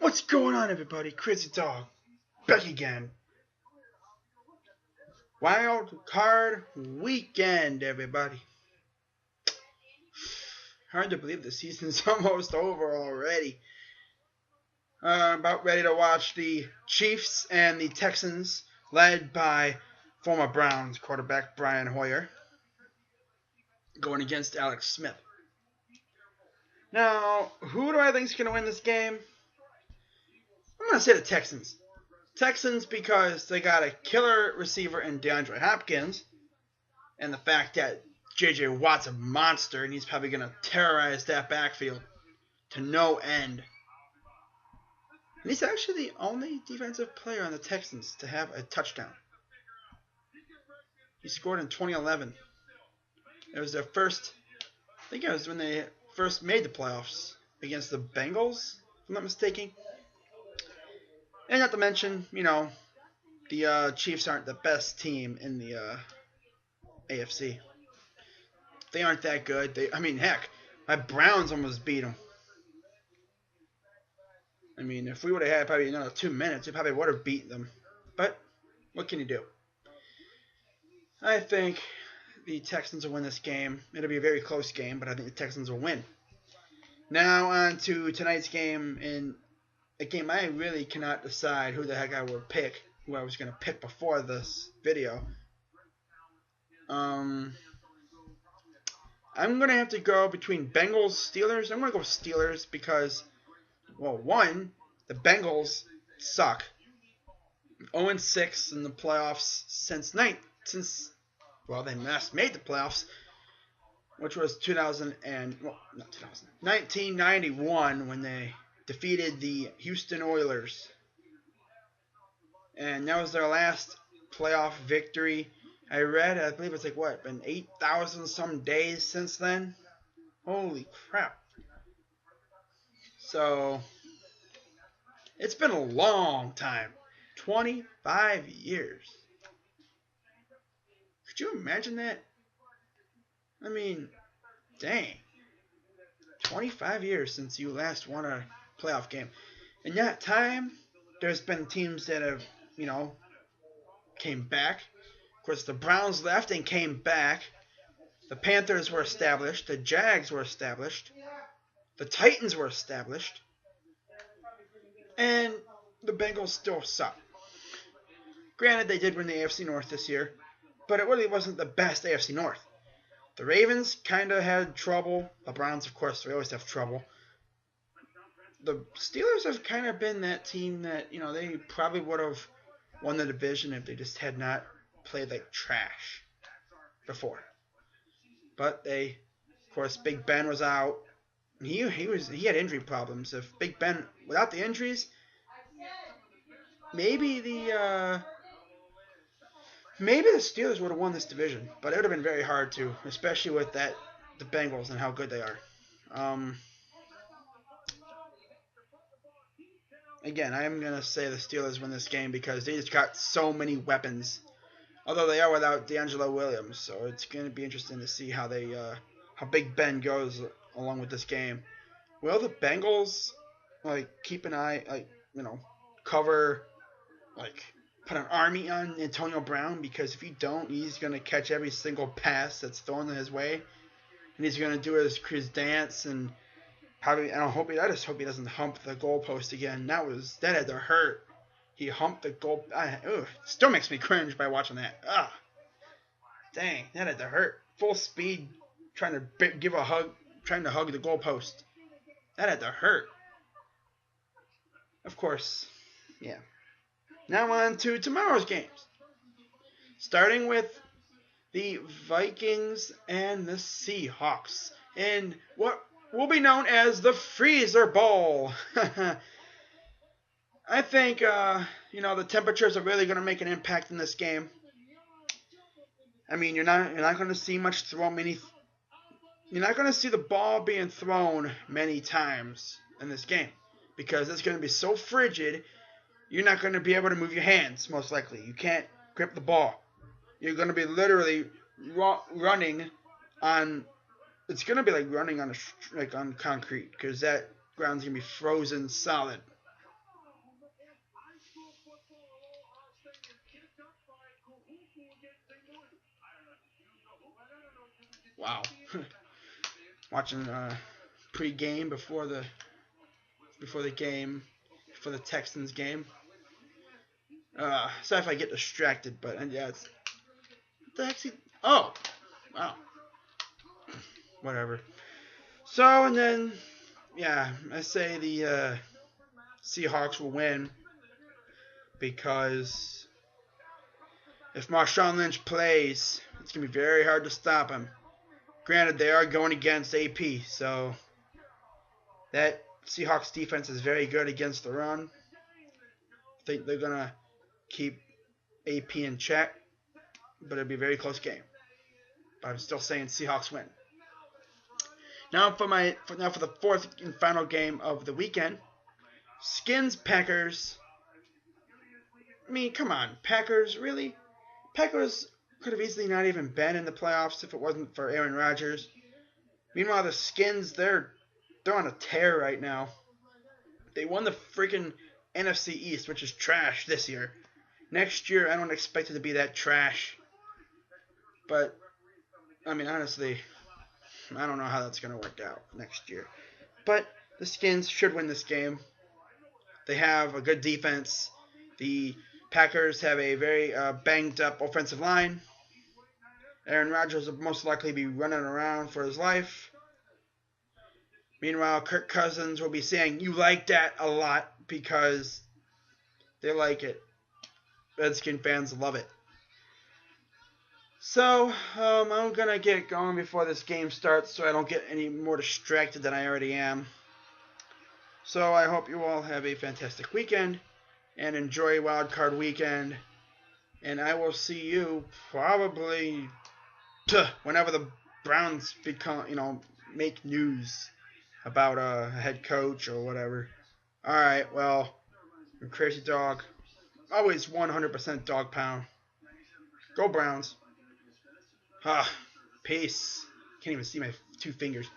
What's going on, everybody? Crazy Dog back again. Wild Card Weekend, everybody. Hard to believe the season's almost over already. About ready to watch the Chiefs and the Texans, led by former Browns quarterback Brian Hoyer, going against Alex Smith. Now, who do I think is going to win this game? I'm going to say the Texans. Texans because they got a killer receiver in DeAndre Hopkins, and the fact that J.J. Watt's a monster and he's probably going to terrorize that backfield to no end. And he's actually the only defensive player on the Texans to have a touchdown. He scored in 2011. It was their first, I think it was when they first made the playoffs against the Bengals, if I'm not mistaken. And not to mention, the Chiefs aren't the best team in the AFC. They aren't that good. Heck, my Browns almost beat them. If we would have had probably another 2 minutes, we probably would have beaten them. But what can you do? I think the Texans will win this game. It'll be a very close game, but I think the Texans will win. Now on to tonight's game. In a game I really cannot decide who the heck I would pick, who I was going to pick before this video. I'm going to have to go between Bengals, Steelers. I'm going to go Steelers because, well, one, the Bengals suck. 0-6 in the playoffs since they last made the playoffs, which was 1991 when they defeated the Houston Oilers. And that was their last playoff victory. I believe it's been 8,000 some days since then? Holy crap. So, it's been a long time. 25 years. Could you imagine that? Dang. 25 years since you last won a playoff game. In that time, there's been teams that have, came back. Of course, the Browns left and came back. The Panthers were established. The Jags were established. The Titans were established. And the Bengals still suck. Granted, they did win the AFC North this year, but it really wasn't the best AFC North. The Ravens kind of had trouble. The Browns, of course, they always have trouble. The Steelers have kind of been that team that, they probably would have won the division if they just had not played like trash before. But they, of course, Big Ben was out. He had injury problems. If Big Ben, without the injuries, maybe the Steelers would have won this division, but it would have been very hard to, especially with the Bengals and how good they are. Again, I am going to say the Steelers win this game because they just got so many weapons. Although they are without DeAngelo Williams, so it's going to be interesting to see how how Big Ben goes along with this game. Will the Bengals keep an eye, cover, put an army on Antonio Brown? Because if you don't, he's going to catch every single pass that's thrown his way, and he's going to do his dance and probably. I just hope he doesn't hump the goalpost again. That had to hurt. He humped the goal. Still makes me cringe by watching that. Dang, that had to hurt. Full speed, trying to give a hug, trying to hug the goalpost. That had to hurt. Of course, yeah. Now on to tomorrow's games. Starting with the Vikings and the Seahawks in what will be known as the Freezer Bowl. I think, the temperatures are really going to make an impact in this game. You're not going to see much you're not going to see the ball being thrown many times in this game because it's going to be so frigid. You're not going to be able to move your hands, most likely. You can't grip the ball. You're going to be literally running on. It's going to be like running on on concrete because that ground's going to be frozen solid. Wow. Watching pre-game before the game, for the Texans game. Sorry if I get distracted, but yeah, it's what the heck's he? Oh, wow. Whatever. So and then yeah, I say the Seahawks will win because if Marshawn Lynch plays, it's gonna be very hard to stop him. Granted, they are going against AP, so that Seahawks defense is very good against the run. I think they're gonna keep AP in check, but it'll be a very close game. But I'm still saying Seahawks win. Now for the fourth and final game of the weekend, Skins Packers. I mean, come on, Packers, really? Packers could have easily not even been in the playoffs if it wasn't for Aaron Rodgers. Meanwhile, the Skins, they're on a tear right now. They won the freaking NFC East, which is trash this year. Next year, I don't expect it to be that trash. But, I mean, honestly, I don't know how that's going to work out next year. But the Skins should win this game. They have a good defense. The Packers have a very banged up offensive line. Aaron Rodgers will most likely be running around for his life. Meanwhile, Kirk Cousins will be saying, "You like that," a lot because they like it. Redskin fans love it. So, I'm going to get going before this game starts so I don't get any more distracted than I already am. So, I hope you all have a fantastic weekend and enjoy Wild Card Weekend. And I will see you probably whenever the Browns make news about a head coach or whatever. Alright, well, I'm Crazy Dog. Always 100% dog pound. Go Browns. Peace. Can't even see my two fingers.